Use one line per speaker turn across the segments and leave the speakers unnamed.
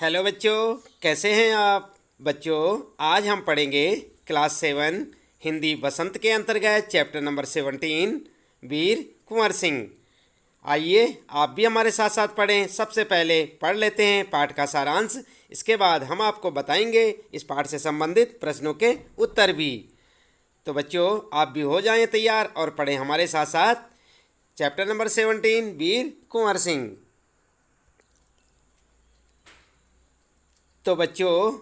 Hello बच्चों, कैसे हैं आप बच्चों। आज हम पढ़ेंगे क्लास 7 हिंदी बसंत के अंतर्गत चैप्टर नंबर 17 वीर कुंवर सिंह। आइए आप भी हमारे साथ साथ पढ़ें। सबसे पहले पढ़ लेते हैं पाठ का सारांश। इसके बाद हम आपको बताएंगे इस पाठ से संबंधित प्रश्नों के उत्तर भी। तो बच्चों आप भी हो जाएं तैयार और पढ़ें हमारे साथ साथ चैप्टर नंबर 17 वीर कुंवर सिंह। तो बच्चों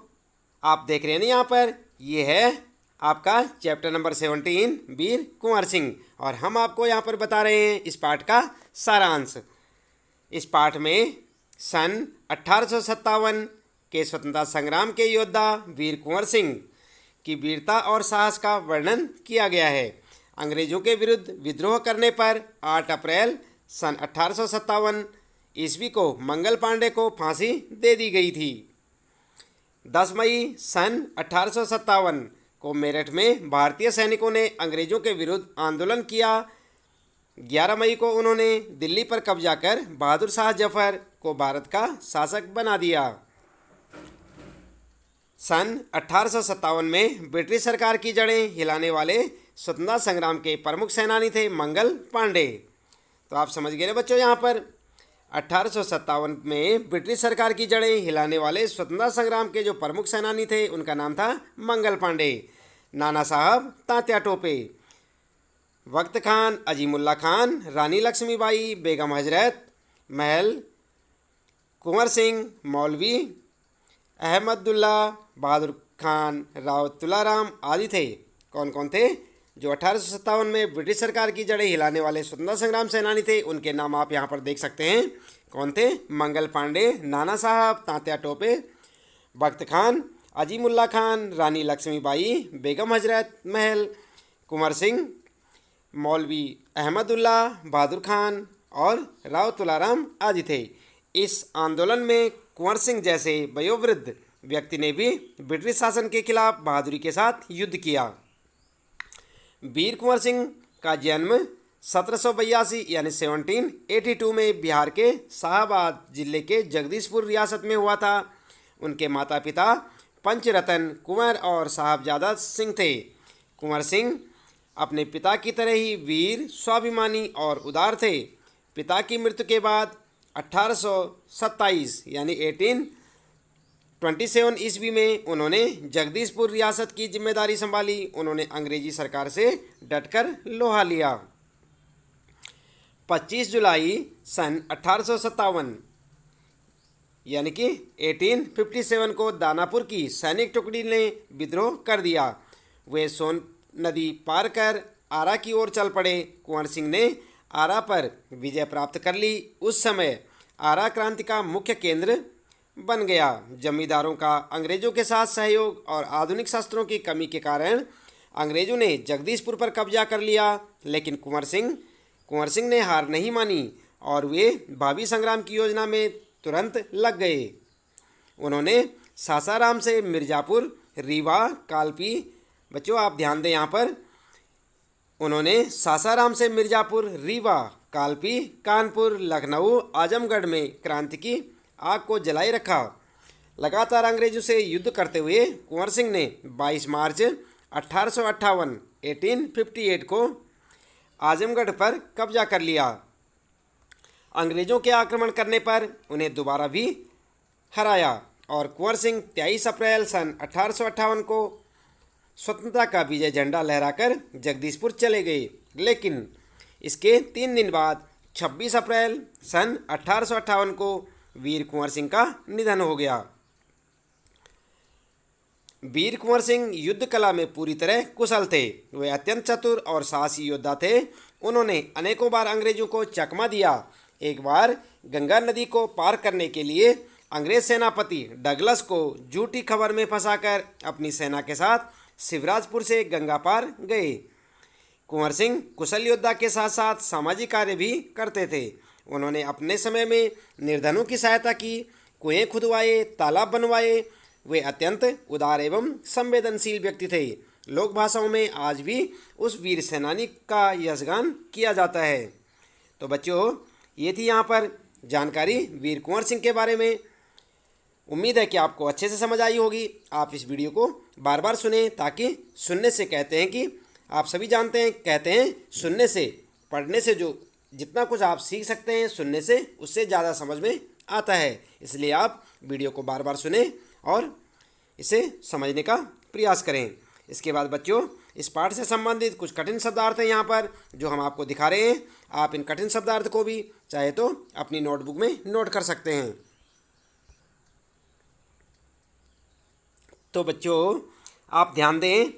आप देख रहे हैं ना, यहाँ पर ये है आपका चैप्टर नंबर 17 वीर कुंवर सिंह, और हम आपको यहाँ पर बता रहे हैं इस पाठ का सारांश। इस पाठ में सन 1857 के स्वतंत्रता संग्राम के योद्धा वीर कुंवर सिंह की वीरता और साहस का वर्णन किया गया है। अंग्रेजों के विरुद्ध विद्रोह करने पर 8 अप्रैल सन 1857 ईस्वी को मंगल पांडे को फांसी दे दी गई थी। 10 मई सन 1857 को मेरठ में भारतीय सैनिकों ने अंग्रेजों के विरुद्ध आंदोलन किया। 11 मई को उन्होंने दिल्ली पर कब्जा कर बहादुर शाह जफर को भारत का शासक बना दिया। सन 1857 में ब्रिटिश सरकार की जड़ें हिलाने वाले स्वतंत्रता संग्राम के प्रमुख सेनानी थे मंगल पांडे। तो आप समझ गए ना बच्चों, यहाँ पर 1857 में ब्रिटिश सरकार की जड़ें हिलाने वाले स्वतंत्रता संग्राम के जो प्रमुख सेनानी थे उनका नाम था मंगल पांडे। नाना साहब, तात्या टोपे, वक्त खान, अजीमुल्ला खान, रानी लक्ष्मीबाई, बेगम हजरत महल, कुंवर सिंह, मौलवी अहमदुल्ला, बहादुर खान, राव तुलाराम आदि थे। कौन कौन थे? जो 1857 में ब्रिटिश सरकार की जड़ें हिलाने वाले स्वतंत्रता संग्राम सेनानी थे उनके नाम आप यहाँ पर देख सकते हैं। कौन थे? मंगल पांडे, नाना साहब, तात्या टोपे, बख्त खान, अजीमुल्ला खान, रानी लक्ष्मीबाई, बेगम हजरत महल, कुंवर सिंह, मौलवी अहमदुल्ला, बहादुर खान और राव तुलाराम आदि थे। इस आंदोलन में कुंवर सिंह जैसे वयोवृद्ध व्यक्ति ने भी ब्रिटिश शासन के खिलाफ बहादुरी के साथ युद्ध किया। वीर कुंवर सिंह का जन्म 1782 यानी 1782 में बिहार के शाहाबाद जिले के जगदीशपुर रियासत में हुआ था। उनके माता पिता पंचरतन कुंवर और साहबजादा सिंह थे। कुंवर सिंह अपने पिता की तरह ही वीर, स्वाभिमानी और उदार थे। पिता की मृत्यु के बाद 1827 यानी 1827 ईस्वी में उन्होंने जगदीशपुर रियासत की जिम्मेदारी संभाली। उन्होंने अंग्रेजी सरकार से डटकर लोहा लिया। 25 जुलाई सन 1857 यानी कि 1857 को दानापुर की सैनिक टुकड़ी ने विद्रोह कर दिया। वे सोन नदी पार कर आरा की ओर चल पड़े। कुंवर सिंह ने आरा पर विजय प्राप्त कर ली। उस समय आरा क्रांति का मुख्य केंद्र बन गया। जमींदारों का अंग्रेजों के साथ सहयोग और आधुनिक शस्त्रों की कमी के कारण अंग्रेजों ने जगदीशपुर पर कब्जा कर लिया। लेकिन कुंवर सिंह ने हार नहीं मानी और वे भावी संग्राम की योजना में तुरंत लग गए। उन्होंने सासाराम से मिर्ज़ापुर, रीवा, कालपी, बच्चों आप ध्यान दें यहाँ पर, उन्होंने सासाराम से मिर्ज़ापुर, रीवा, कालपी, कानपुर, लखनऊ, आजमगढ़ में क्रांति की आग को जलाए रखा। लगातार अंग्रेजों से युद्ध करते हुए कुंवर सिंह ने 22 मार्च 1858 को आजमगढ़ पर कब्जा कर लिया। अंग्रेजों के आक्रमण करने पर उन्हें दोबारा भी हराया और कुंवर सिंह 23 अप्रैल सन 1858 को स्वतंत्रता का विजय झंडा लहराकर जगदीशपुर चले गए। लेकिन इसके 3 दिन बाद 26 अप्रैल सन 1858 को वीर कुंवर सिंह का निधन हो गया। वीर कुंवर सिंह युद्ध कला में पूरी तरह कुशल थे। वे अत्यंत चतुर और साहसी योद्धा थे। उन्होंने अनेकों बार अंग्रेजों को चकमा दिया। एक बार गंगा नदी को पार करने के लिए अंग्रेज सेनापति डगलस को झूठी खबर में फंसाकर अपनी सेना के साथ शिवराजपुर से गंगा पार गए। कुंवर सिंह कुशल योद्धा के साथ साथ सामाजिक कार्य भी करते थे। उन्होंने अपने समय में निर्धनों की सहायता की, कुएं खुदवाए, तालाब बनवाए। वे अत्यंत उदार एवं संवेदनशील व्यक्ति थे। लोक भाषाओं में आज भी उस वीर सेनानी का यशगान किया जाता है। तो बच्चों ये थी यहाँ पर जानकारी वीर कुंवर सिंह के बारे में। उम्मीद है कि आपको अच्छे से समझ आई होगी। आप इस वीडियो को बार बार सुने, ताकि सुनने से कहते हैं कि आप सभी जानते हैं, कहते हैं सुनने से, पढ़ने से जो जितना कुछ आप सीख सकते हैं, सुनने से उससे ज़्यादा समझ में आता है। इसलिए आप वीडियो को बार बार सुने और इसे समझने का प्रयास करें। इसके बाद बच्चों, इस पाठ से संबंधित कुछ कठिन शब्दार्थ हैं यहाँ पर जो हम आपको दिखा रहे हैं। आप इन कठिन शब्दार्थ को भी चाहे तो अपनी नोटबुक में नोट कर सकते हैं। तो बच्चों, आप ध्यान दें,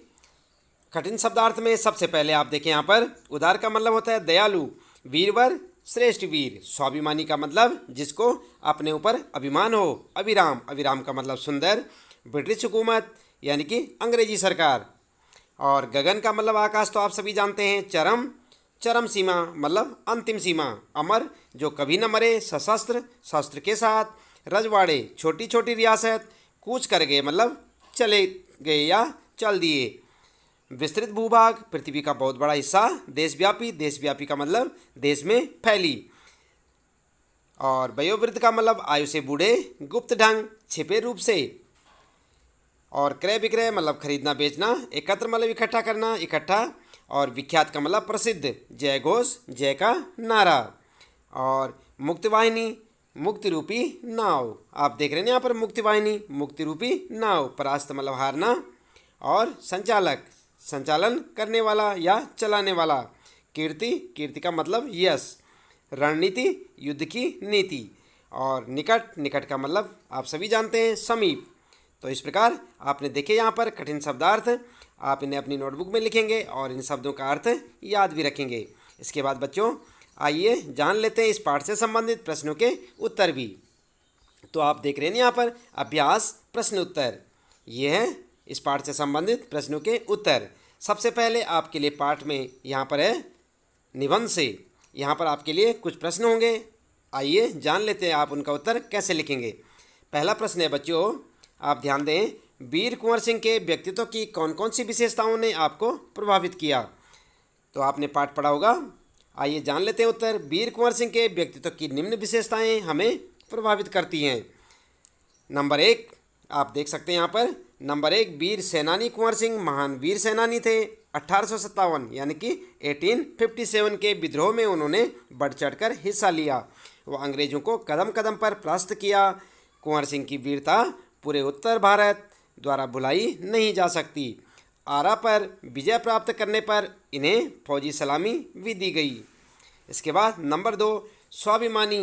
कठिन शब्दार्थ में सबसे पहले आप देखें यहाँ पर उदार का मतलब होता है दयालु, वीरवर श्रेष्ठ वीर, स्वाभिमानी का मतलब जिसको अपने ऊपर अभिमान हो, अविराम, अविराम का मतलब सुंदर, ब्रिटिश हुकूमत यानी कि अंग्रेजी सरकार, और गगन का मतलब आकाश, तो आप सभी जानते हैं, चरम, चरम सीमा मतलब अंतिम सीमा, अमर जो कभी न मरे, सशस्त्र, शस्त्र के साथ, रजवाड़े छोटी छोटी रियासत, कूच कर गए मतलब चले गए या चल दिए, विस्तृत भूभाग पृथ्वी का बहुत बड़ा हिस्सा, देशव्यापी, देशव्यापी का मतलब देश में फैली, और वयोवृद्ध का मतलब आयु से बूढ़े, गुप्त ढंग छिपे रूप से, और क्रय विक्रय मतलब खरीदना बेचना, एकत्र मतलब इकट्ठा करना, इकट्ठा, और विख्यात का मतलब प्रसिद्ध, जय घोष, जय का नारा, और मुक्ति वाहिनी, मुक्ति रूपी नाव, आप देख रहे हैं यहाँ पर मुक्ति वाहिनी, मुक्ति रूपी नाव, परास्त मतलब हारना, और संचालक, संचालन करने वाला या चलाने वाला, कीर्ति, कीर्ति का मतलब यश, रणनीति, युद्ध की नीति, और निकट, निकट का मतलब आप सभी जानते हैं समीप। तो इस प्रकार आपने देखे यहाँ पर कठिन शब्दार्थ, आप इन्हें अपनी नोटबुक में लिखेंगे और इन शब्दों का अर्थ याद भी रखेंगे। इसके बाद बच्चों, आइए जान लेते हैं इस पाठ से संबंधित प्रश्नों के उत्तर भी। तो आप देख रहे हैं यहाँ पर अभ्यास प्रश्न उत्तर, ये है इस पाठ से संबंधित प्रश्नों के उत्तर। सबसे पहले आपके लिए पाठ में यहाँ पर है निबंध से, यहाँ पर आपके लिए कुछ प्रश्न होंगे। आइए जान लेते हैं आप उनका उत्तर कैसे लिखेंगे। पहला प्रश्न है बच्चों, आप ध्यान दें, वीर कुंवर सिंह के व्यक्तित्व की कौन कौन सी विशेषताओं ने आपको प्रभावित किया। तो आपने पाठ पढ़ा होगा। आइए जान लेते हैं उत्तर। वीर कुंवर सिंह के व्यक्तित्व की निम्न विशेषताएं हमें प्रभावित करती हैं। नंबर 1 आप देख सकते हैं यहाँ पर, नंबर 1, वीर सेनानी कुंवर सिंह महान वीर सेनानी थे। 1857 यानी कि 1857 के विद्रोह में उन्होंने बढ़ चढ़कर हिस्सा लिया। वो अंग्रेजों को कदम कदम पर परास्त किया। कुंवर सिंह की वीरता पूरे उत्तर भारत द्वारा भुलाई नहीं जा सकती। आरा पर विजय प्राप्त करने पर इन्हें फौजी सलामी भी दी गई। इसके बाद नंबर 2, स्वाभिमानी।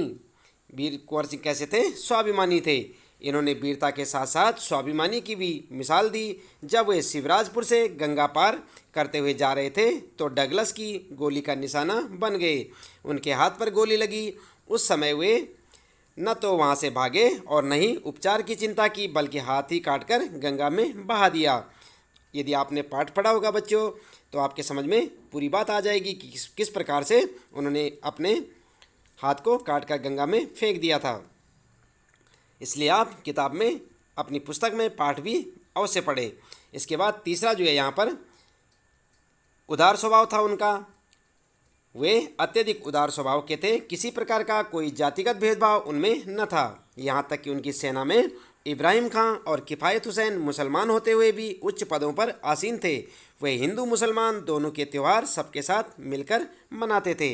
वीर कुंवर सिंह कैसे थे? स्वाभिमानी थे। इन्होंने वीरता के साथ साथ स्वाभिमानी की भी मिसाल दी। जब वे शिवराजपुर से गंगा पार करते हुए जा रहे थे तो डगलस की गोली का निशाना बन गए। उनके हाथ पर गोली लगी। उस समय वे न तो वहाँ से भागे और न ही उपचार की चिंता की, बल्कि हाथ ही काटकर गंगा में बहा दिया। यदि आपने पाठ पढ़ा होगा बच्चों, तो आपके समझ में पूरी बात आ जाएगी कि किस प्रकार से उन्होंने अपने हाथ को काट कर गंगा में फेंक दिया था। इसलिए आप किताब में, अपनी पुस्तक में पाठ भी अवश्य पढ़ें। इसके बाद तीसरा जो है यहाँ पर, उदार स्वभाव था उनका। वे अत्यधिक उदार स्वभाव के थे। किसी प्रकार का कोई जातिगत भेदभाव उनमें न था। यहाँ तक कि उनकी सेना में इब्राहिम खां और किफ़ायत हुसैन मुसलमान होते हुए भी उच्च पदों पर आसीन थे। वे हिंदू मुसलमान दोनों के त्यौहार सबके साथ मिलकर मनाते थे।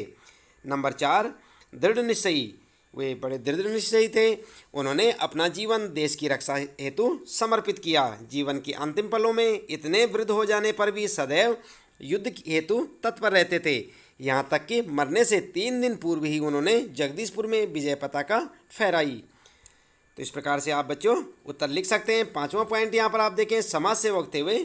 नंबर 4, दृढ़ निश्चयी। वे बड़े दृढ़ निश्चयी थे। उन्होंने अपना जीवन देश की रक्षा हेतु समर्पित किया। जीवन के अंतिम पलों में इतने वृद्ध हो जाने पर भी सदैव युद्ध हेतु तत्पर रहते थे। यहाँ तक कि मरने से 3 दिन पूर्व ही उन्होंने जगदीशपुर में विजय पताका फहराई। तो इस प्रकार से आप बच्चों उत्तर लिख सकते हैं। 5वां पॉइंट यहाँ पर आप देखें, समाज सेवक थे वे।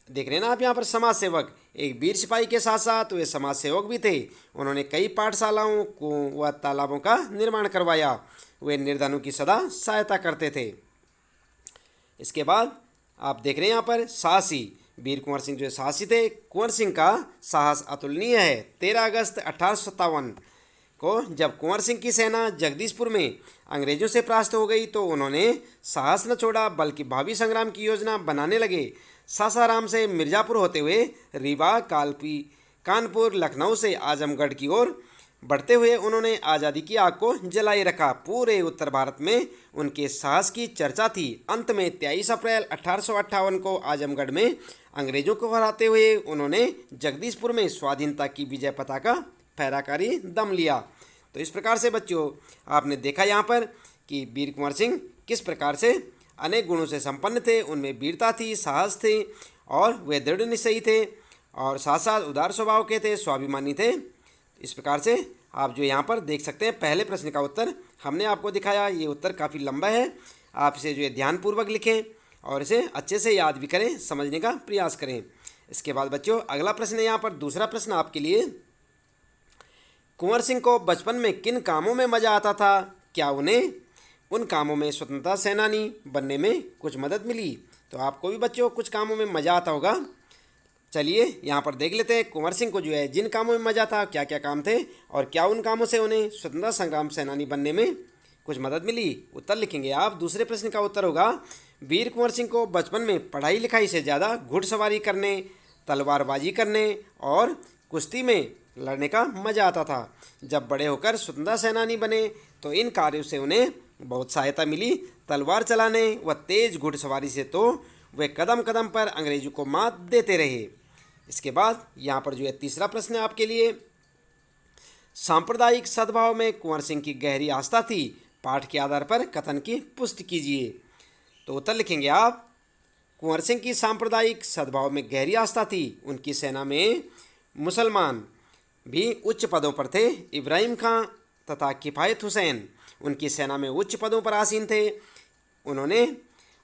देख रहे हैं ना आप यहाँ पर, समाज सेवक। एक वीर सिपाही के साथ साथ वे समाज सेवक भी थे। उन्होंने कई पाठशालाओं को व तालाबों का निर्माण करवाया। वे निर्धनों की सदा सहायता करते थे। इसके बाद आप देख रहे हैं यहाँ पर, साहसी। वीर कुंवर सिंह जो साहसी थे। कुंवर सिंह का साहस अतुलनीय है। 13 अगस्त 1857 को जब कुंवर सिंह की सेना जगदीशपुर में अंग्रेजों से परास्त हो गई तो उन्होंने साहस न छोड़ा, बल्कि भावी संग्राम की योजना बनाने लगे। सासाराम से मिर्ज़ापुर होते हुए रीवा, कानपुर, लखनऊ से आजमगढ़ की ओर बढ़ते हुए उन्होंने आज़ादी की आग को जलाए रखा। पूरे उत्तर भारत में उनके साहस की चर्चा थी। अंत में 23 अप्रैल 1858 को आजमगढ़ में अंग्रेजों को हराते हुए उन्होंने जगदीशपुर में स्वाधीनता की विजय पताका फहराकर दम लिया। तो इस प्रकार से बच्चों आपने देखा यहाँ पर कि वीर कुंवर सिंह किस प्रकार से अनेक गुणों से संपन्न थे। उनमें वीरता थी, साहस थे और वे दृढ़ निश्चयी थे और साथ साथ उदार स्वभाव के थे, स्वाभिमानी थे। इस प्रकार से आप जो यहाँ पर देख सकते हैं पहले प्रश्न का उत्तर हमने आपको दिखाया। ये उत्तर काफ़ी लंबा है, आप इसे जो है ध्यानपूर्वक लिखें और इसे अच्छे से याद भी करें, समझने का प्रयास करें। इसके बाद बच्चों अगला प्रश्न है यहाँ पर दूसरा प्रश्न आपके लिए। कुंवर सिंह को बचपन में किन कामों में मज़ा आता था? क्या उन्हें उन कामों में स्वतंत्रता सेनानी बनने में कुछ मदद मिली? तो आपको भी बच्चों कुछ कामों में मज़ा आता होगा। चलिए यहाँ पर देख लेते हैं कुंवर सिंह को जो है जिन कामों में मज़ा था, क्या क्या काम थे और क्या उन कामों से उन्हें स्वतंत्रता संग्राम सेनानी बनने में कुछ मदद मिली। उत्तर लिखेंगे आप। दूसरे प्रश्न का उत्तर होगा वीर कुंवर सिंह को बचपन में पढ़ाई लिखाई से ज़्यादा घुड़सवारी करने, तलवारबाजी करने और कुश्ती में लड़ने का मज़ा आता था। जब बड़े होकर स्वतंत्रता सेनानी बने तो इन कार्यों से उन्हें बहुत सहायता मिली। तलवार चलाने व तेज घुड़सवारी से तो वे कदम कदम पर अंग्रेजों को मात देते रहे। इसके बाद यहाँ पर जो है तीसरा प्रश्न है आपके लिए। सांप्रदायिक सद्भाव में कुंवर सिंह की गहरी आस्था थी। पाठ के आधार पर कथन की पुष्टि कीजिए। तो उत्तर लिखेंगे आप। कुंवर सिंह की सांप्रदायिक सद्भाव में गहरी आस्था थी। उनकी सेना में मुसलमान भी उच्च पदों पर थे। इब्राहिम खां तथा किफ़ायत हुसैन उनकी सेना में उच्च पदों पर आसीन थे। उन्होंने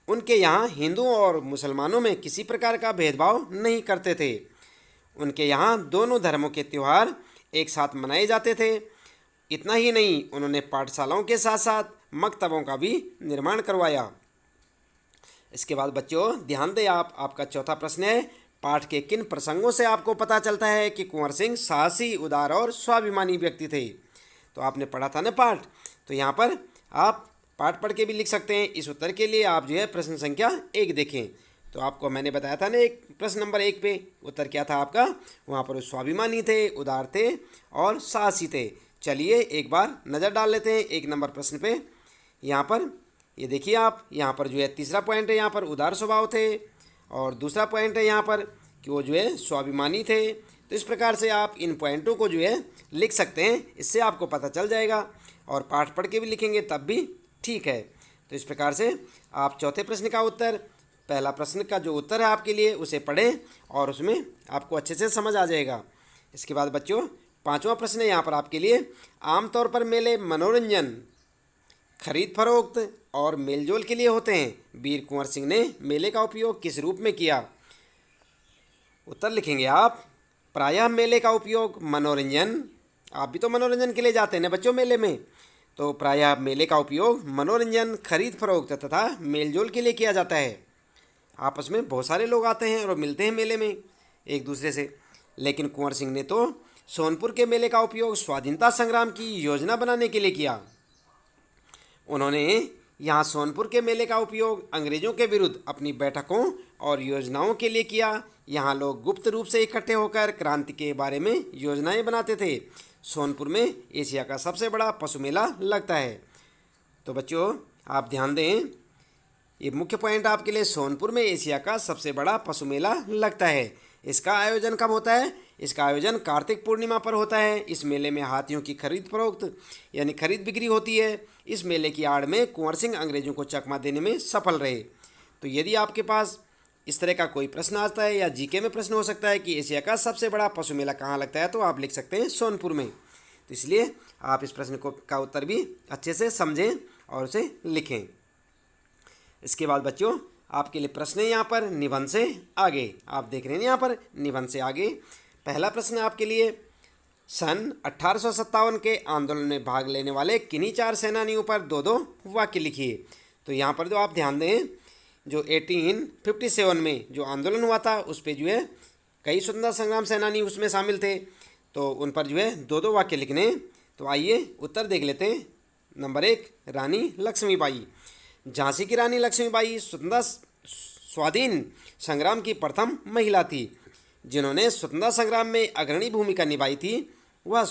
उनके यहाँ हिंदुओं और मुसलमानों में किसी प्रकार का भेदभाव नहीं करते थे। उनके यहाँ दोनों धर्मों के त्यौहार एक साथ मनाए जाते थे। इतना ही नहीं, उन्होंने पाठशालाओं के साथ साथ मकतबों का भी निर्माण करवाया। इसके बाद बच्चों ध्यान दें आप, आपका चौथा प्रश्न है पाठ के किन प्रसंगों से आपको पता चलता है कि कुंवर सिंह साहसी, उदार और स्वाभिमानी व्यक्ति थे। तो आपने पढ़ा था ना पाठ, तो यहाँ पर आप पाठ पढ़ के भी लिख सकते हैं। इस उत्तर के लिए आप जो है प्रश्न संख्या 1 देखें। तो आपको मैंने बताया था ना एक प्रश्न नंबर 1 पे उत्तर क्या था आपका, वहाँ पर स्वाभिमानी थे, उदार थे और साहसी थे। चलिए एक बार नज़र डाल लेते हैं 1 नंबर प्रश्न पे। यहाँ पर ये देखिए आप, यहाँ पर जो है तीसरा पॉइंट है यहाँ पर उदार स्वभाव थे और दूसरा पॉइंट है यहाँ पर कि वो जो है स्वाभिमानी थे। तो इस प्रकार से आप इन पॉइंटों को जो है लिख सकते हैं, इससे आपको पता चल जाएगा। और पाठ पढ़ के भी लिखेंगे तब भी ठीक है। तो इस प्रकार से आप चौथे प्रश्न का उत्तर, पहला प्रश्न का जो उत्तर है आपके लिए उसे पढ़ें और उसमें आपको अच्छे से समझ आ जाएगा। इसके बाद बच्चों 5वां प्रश्न है यहाँ पर आपके लिए। आमतौर पर मेले मनोरंजन, खरीद फरोख्त और मेलजोल के लिए होते हैं। वीर कुंवर सिंह ने मेले का उपयोग किस रूप में किया? उत्तर लिखेंगे आप। प्रायः मेले का उपयोग मनोरंजन, आप भी तो मनोरंजन के लिए जाते हैं ना बच्चों मेले में, तो प्रायः मेले का उपयोग मनोरंजन, खरीद फरोख्त तथा मेलजोल के लिए किया जाता है। आपस में बहुत सारे लोग आते हैं और मिलते हैं मेले में एक दूसरे से। लेकिन कुंवर सिंह ने तो सोनपुर के मेले का उपयोग स्वाधीनता संग्राम की योजना बनाने के लिए किया। उन्होंने यहाँ सोनपुर के मेले का उपयोग अंग्रेजों के विरुद्ध अपनी बैठकों और योजनाओं के लिए किया। यहाँ लोग गुप्त रूप से इकट्ठे होकर क्रांति के बारे में योजनाएं बनाते थे। सोनपुर में एशिया का सबसे बड़ा पशु मेला लगता है। तो बच्चों आप ध्यान दें, ये मुख्य पॉइंट आपके लिए, सोनपुर में एशिया का सबसे बड़ा पशु मेला लगता है। इसका आयोजन कब होता है? इसका आयोजन कार्तिक पूर्णिमा पर होता है। इस मेले में हाथियों की खरीद फरोख्त यानी खरीद बिक्री होती है। इस मेले की आड़ में कुंवर सिंह अंग्रेजों को चकमा देने में सफल रहे। तो यदि आपके पास इस तरह का कोई प्रश्न आता है या जीके में प्रश्न हो सकता है कि एशिया का सबसे बड़ा पशु मेला कहाँ लगता है, तो आप लिख सकते हैं सोनपुर में। तो इसलिए आप इस प्रश्न का उत्तर भी अच्छे से समझें और उसे लिखें। इसके बाद बच्चों आपके लिए प्रश्न है यहाँ पर निबंध से आगे। आप देख रहे हैं यहाँ पर निबंध से आगे पहला प्रश्न आपके लिए, सन 1857 के आंदोलन में भाग लेने वाले किन्हीं 4 सेनानियों पर 2-2 वाक्य लिखिए। तो यहाँ पर जो आप ध्यान दें, जो 1857 में जो आंदोलन हुआ था उस पर जो है कई स्वतंत्रता संग्राम सेनानी उसमें शामिल थे, तो उन पर जो है 2-2 वाक्य लिखने। तो आइए उत्तर देख लेते हैं। नंबर 1 रानी लक्ष्मीबाई। झांसी की रानी लक्ष्मीबाई स्वतंत्रता स्वाधीन संग्राम की प्रथम महिला थी जिन्होंने स्वतंत्रता संग्राम में अग्रणी भूमिका निभाई थी। वह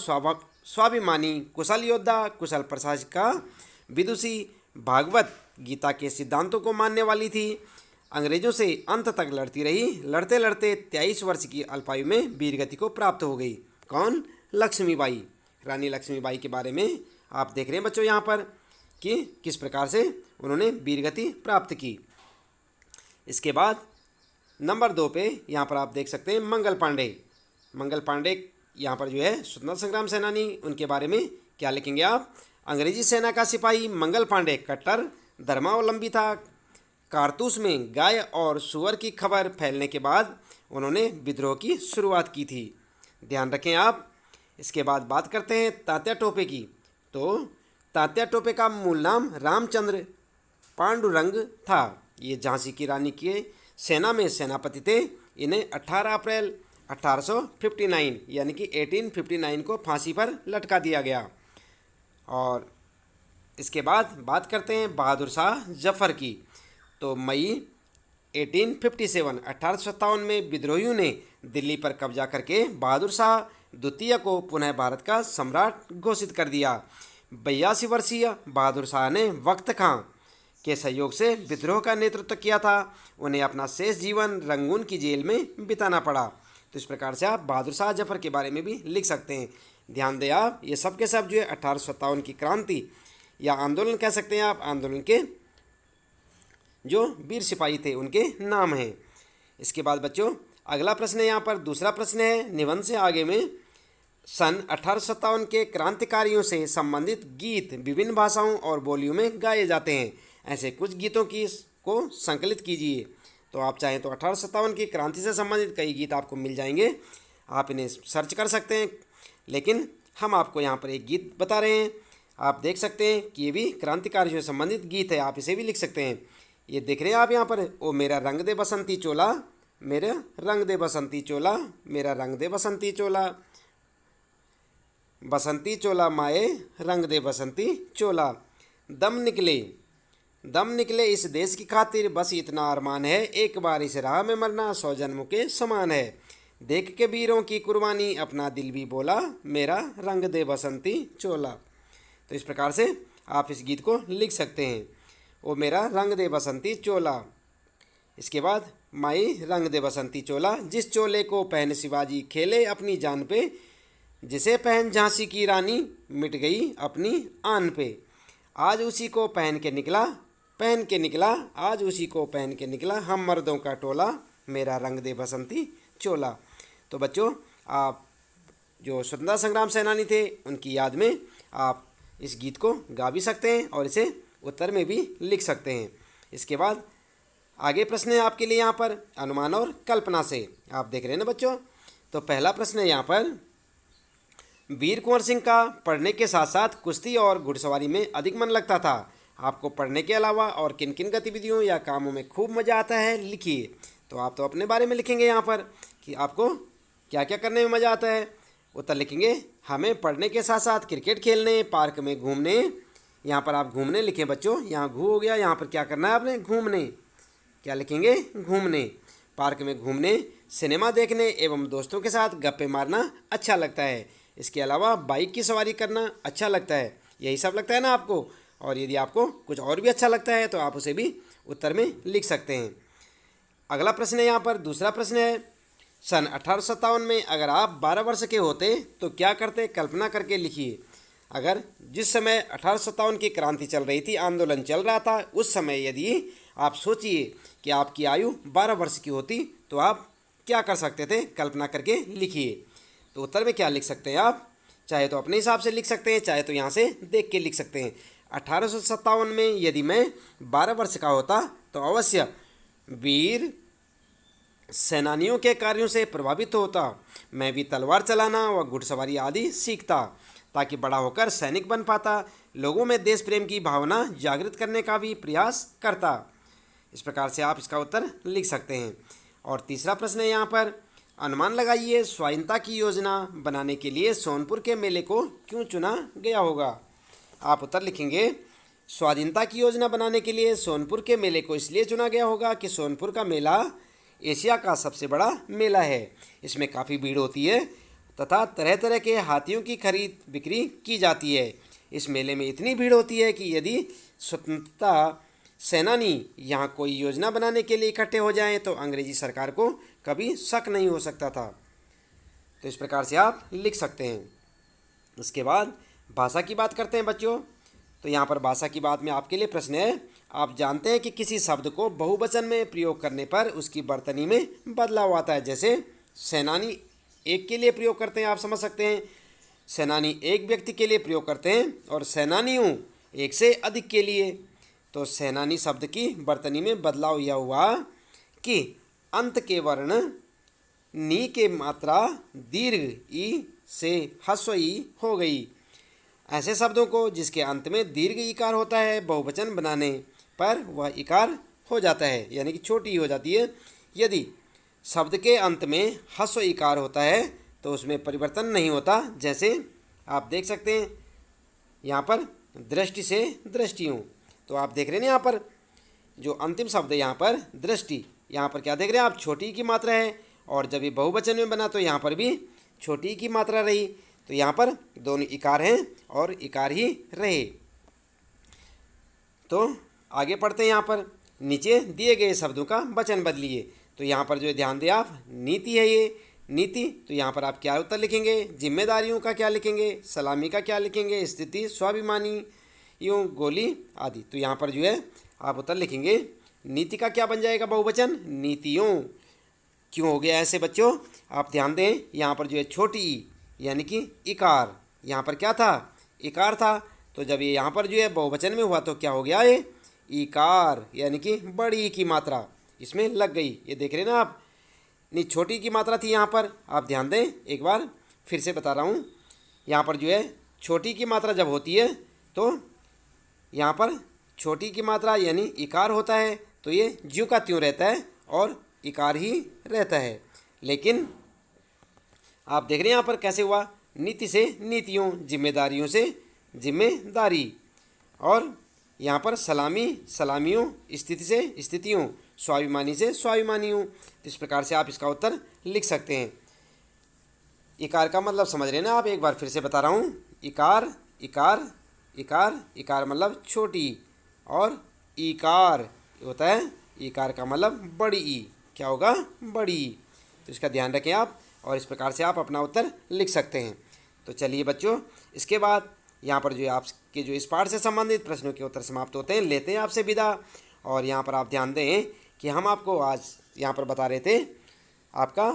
स्वाभिमानी, कुशल योद्धा, कुशल प्रशासिका, विदुषी, भागवत गीता के सिद्धांतों को मानने वाली थी। अंग्रेजों से अंत तक लड़ती रही। लड़ते लड़ते 23 वर्ष की अल्पायु में वीरगति को प्राप्त हो गई। कौन? लक्ष्मीबाई। रानी लक्ष्मीबाई के बारे में आप देख रहे हैं बच्चों यहाँ पर कि किस प्रकार से उन्होंने वीरगति प्राप्त की। इसके बाद नंबर 2 पे यहाँ पर आप देख सकते हैं मंगल पांडे। मंगल पांडे यहाँ पर जो है स्वतंत्रता संग्राम सेनानी, उनके बारे में क्या लिखेंगे आप? अंग्रेजी सेना का सिपाही मंगल पांडे कट्टर धर्मावलंबी था। कारतूस में गाय और सुअर की खबर फैलने के बाद उन्होंने विद्रोह की शुरुआत की थी। ध्यान रखें आप। इसके बाद बात करते हैं तात्या टोपे की। तो तात्या टोपे का मूल नाम रामचंद्र पांडुरंग था। ये झांसी की रानी के सेना में सेनापति थे। इन्हें 18 अप्रैल 1859 यानी कि 1859 को फांसी पर लटका दिया गया। और इसके बाद बात करते हैं बहादुर शाह जफर की। तो मई 1857 में विद्रोहियों ने दिल्ली पर कब्जा करके बहादुर शाह द्वितीय को पुनः भारत का सम्राट घोषित कर दिया। 82 वर्षीय बहादुर शाह ने वक्त खां के सहयोग से विद्रोह का नेतृत्व किया था। उन्हें अपना शेष जीवन रंगून की जेल में बिताना पड़ा। तो इस प्रकार से आप बहादुर शाह जफर के बारे में भी लिख सकते हैं। ध्यान दें आप, ये सब के सब जो है 1857 की क्रांति या आंदोलन कह सकते हैं आप, आंदोलन के जो वीर सिपाही थे उनके नाम हैं। इसके बाद बच्चों अगला प्रश्न है यहाँ पर, दूसरा प्रश्न है निबंध से आगे में सन 1857 के क्रांतिकारियों से संबंधित गीत विभिन्न भाषाओं और बोलियों में गाए जाते हैं। ऐसे कुछ गीतों की को संकलित कीजिए। तो आप चाहें तो 1857 की क्रांति से संबंधित कई गीत आपको मिल जाएंगे, आप इन्हें सर्च कर सकते हैं। लेकिन हम आपको यहाँ पर एक गीत बता रहे हैं, आप देख सकते हैं कि ये भी क्रांतिकारियों से संबंधित गीत है, आप इसे भी लिख सकते हैं। ये देख रहे हैं आप यहाँ पर, ओ मेरा रंग दे बसंती चोला, मेरा रंग दे बसंती चोला, मेरा रंग दे बसंती चोला, बसंती चोला माए रंग दे बसंती चोला, दम निकले इस देश की खातिर, बस इतना अरमान है, एक बार इस राह में मरना 100 जन्मों के समान है, देख के वीरों की कुर्बानी अपना दिल भी बोला, मेरा रंग दे बसंती चोला। तो इस प्रकार से आप इस गीत को लिख सकते हैं, ओ मेरा रंग दे बसंती चोला। इसके बाद माई रंग दे बसंती चोला, जिस चोले को पहन शिवाजी खेले अपनी जान पे, जिसे पहन झांसी की रानी मिट गई अपनी आन पे, आज उसी को पहन के निकला, आज उसी को पहन के निकला, हम मर्दों का टोला, मेरा रंग दे बसंती चोला। तो बच्चों आप जो स्वतंत्रता संग्राम सेनानी थे उनकी याद में आप इस गीत को गा भी सकते हैं और इसे उत्तर में भी लिख सकते हैं। इसके बाद आगे प्रश्न है आपके लिए यहाँ पर अनुमान और कल्पना से, आप देख रहे हैं ना बच्चों। तो पहला प्रश्न है यहाँ पर, वीर कुंवर सिंह का पढ़ने के साथ साथ कुश्ती और घुड़सवारी में अधिक मन लगता था। आपको पढ़ने के अलावा और किन किन गतिविधियों या कामों में खूब मज़ा आता है, लिखिए। तो आप तो अपने बारे में लिखेंगे यहाँ पर कि आपको क्या क्या करने में मज़ा आता है। उत्तर लिखेंगे, हमें पढ़ने के साथ साथ क्रिकेट खेलने, पार्क में घूमने, यहाँ पर आप घूमने लिखें बच्चों, यहाँ घू हो गया, यहाँ पर क्या करना है आपने, घूमने। क्या लिखेंगे, घूमने। पार्क में घूमने, सिनेमा देखने एवं दोस्तों के साथ गप्पे मारना अच्छा लगता है। इसके अलावा बाइक की सवारी करना अच्छा लगता है। यही सब लगता है ना आपको। और यदि आपको कुछ और भी अच्छा लगता है तो आप उसे भी उत्तर में लिख सकते हैं। अगला प्रश्न है यहाँ पर, दूसरा प्रश्न है, सन 1857 में अगर आप 12 वर्ष के होते तो क्या करते, कल्पना करके लिखिए। अगर जिस समय 1857 की क्रांति चल रही थी, आंदोलन चल रहा था, उस समय यदि आप सोचिए कि आपकी आयु 12 वर्ष की होती तो आप क्या कर सकते थे, कल्पना करके लिखिए। तो उत्तर में क्या लिख सकते हैं आप, चाहे तो अपने हिसाब से लिख सकते हैं, चाहे तो यहाँ से देख के लिख सकते हैं। 1857 में यदि मैं 12 वर्ष का होता तो अवश्य वीर सेनानियों के कार्यों से प्रभावित होता। मैं भी तलवार चलाना व घुड़सवारी आदि सीखता ताकि बड़ा होकर सैनिक बन पाता। लोगों में देश प्रेम की भावना जागृत करने का भी प्रयास करता। इस प्रकार से आप इसका उत्तर लिख सकते हैं। और तीसरा प्रश्न है यहाँ पर, अनुमान लगाइए स्वाधीनता की योजना बनाने के लिए सोनपुर के मेले को क्यों चुना गया होगा। आप उत्तर लिखेंगे, स्वाधीनता की योजना बनाने के लिए सोनपुर के मेले को इसलिए चुना गया होगा कि सोनपुर का मेला एशिया का सबसे बड़ा मेला है। इसमें काफ़ी भीड़ होती है, तथा तरह तरह के हाथियों की खरीद बिक्री की जाती है। इस मेले में इतनी भीड़ होती है कि यदि स्वतंत्रता सेनानी यहाँ कोई योजना बनाने के लिए इकट्ठे हो जाएं तो अंग्रेजी सरकार को कभी शक नहीं हो सकता था। तो इस प्रकार से आप लिख सकते हैं। उसके बाद भाषा की बात करते हैं बच्चों। तो यहाँ पर भाषा की बात में आपके लिए प्रश्न है, आप जानते हैं कि किसी शब्द को बहुवचन में प्रयोग करने पर उसकी वर्तनी में बदलाव आता है। जैसे सेनानी एक के लिए प्रयोग करते हैं, आप समझ सकते हैं, सेनानी एक व्यक्ति के लिए प्रयोग करते हैं और सेनानियों एक से अधिक के लिए। तो सेनानी शब्द की वर्तनी में बदलाव यह हुआ कि अंत के वर्ण नी के मात्रा दीर्घ ई से ह्रस्व ई हो गई। ऐसे शब्दों को जिसके अंत में दीर्घ इकार होता है बहुवचन बनाने पर वह इकार हो जाता है, यानी कि छोटी ई हो जाती है। यदि शब्द के अंत में ह्रस्व इकार होता है तो उसमें परिवर्तन नहीं होता। जैसे आप देख सकते हैं यहाँ पर दृष्टि से दृष्टियों। तो आप देख रहे हैं ना यहाँ पर जो अंतिम शब्द है यहाँ पर दृष्टि, यहाँ पर क्या देख रहे हैं आप, छोटी की मात्रा है, और जब ये बहुवचन में बना तो यहाँ पर भी छोटी की मात्रा रही। तो यहाँ पर दोनों इकार हैं और इकार ही रहे। तो आगे पढ़ते हैं। यहाँ पर नीचे दिए गए शब्दों का वचन बदलिए। तो यहाँ पर जो ध्यान दें आप, नीति है ये नीति। तो यहाँ पर आप क्या उत्तर लिखेंगे, जिम्मेदारियों का क्या लिखेंगे, सलामी का क्या लिखेंगे, स्थिति, स्वाभिमानी, यूँ गोली आदि। तो यहाँ पर जो है आप उत्तर लिखेंगे नीति का क्या बन जाएगा बहुवचन, नीतियों। क्यों हो गया ऐसे बच्चों, आप ध्यान दें, यहाँ पर जो है छोटी ई यानी कि इकार, यहाँ पर क्या था, इकार था। तो जब ये यहाँ पर जो है बहुवचन में हुआ तो क्या हो गया, ये इकार यानी कि बड़ी की मात्रा इसमें लग गई। ये देख रहे हैं ना आप, नहीं छोटी की मात्रा थी यहाँ पर। आप ध्यान दें, एक बार फिर से बता रहा हूँ, यहाँ पर जो है छोटी की मात्रा जब होती है तो यहाँ पर छोटी की मात्रा यानी इकार होता है तो ये ज्यों का त्यों रहता है और इकार ही रहता है। लेकिन आप देख रहे हैं यहाँ पर कैसे हुआ, नीति से नीतियों, जिम्मेदारियों से जिम्मेदारी, और यहाँ पर सलामी सलामियों, स्थिति से स्थितियों, स्वाभिमानी से स्वाभिमानियों। इस प्रकार से आप इसका उत्तर लिख सकते हैं। इकार का मतलब समझ रहे हैं ना आप, एक बार फिर से बता रहा हूँ, इकार इकार इकार इकार मतलब छोटी, और इकार होता है, इकार का मतलब बड़ी ई, क्या होगा, बड़ी ई। तो इसका ध्यान रखें आप, और इस प्रकार से आप अपना उत्तर लिख सकते हैं। तो चलिए बच्चों, इसके बाद यहाँ पर जो आपके जो इस पाठ से संबंधित प्रश्नों के उत्तर समाप्त होते हैं, लेते हैं आपसे विदा। और यहाँ पर आप ध्यान दें कि हम आपको आज यहाँ पर बता रहे थे आपका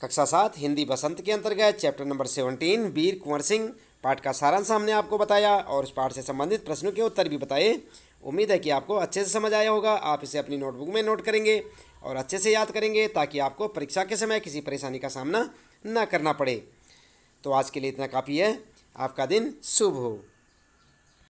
कक्षा 7 हिंदी बसंत के अंतर्गत चैप्टर नंबर 17 वीर कुंवर सिंह पाठ का सारांश हमने आपको बताया और उस पाठ से संबंधित प्रश्नों के उत्तर भी बताए। उम्मीद है कि आपको अच्छे से समझ आया होगा। आप इसे अपनी नोटबुक में नोट करेंगे और अच्छे से याद करेंगे ताकि आपको परीक्षा के समय किसी परेशानी का सामना न करना पड़े। तो आज के लिए इतना काफ़ी है। आपका दिन शुभ हो।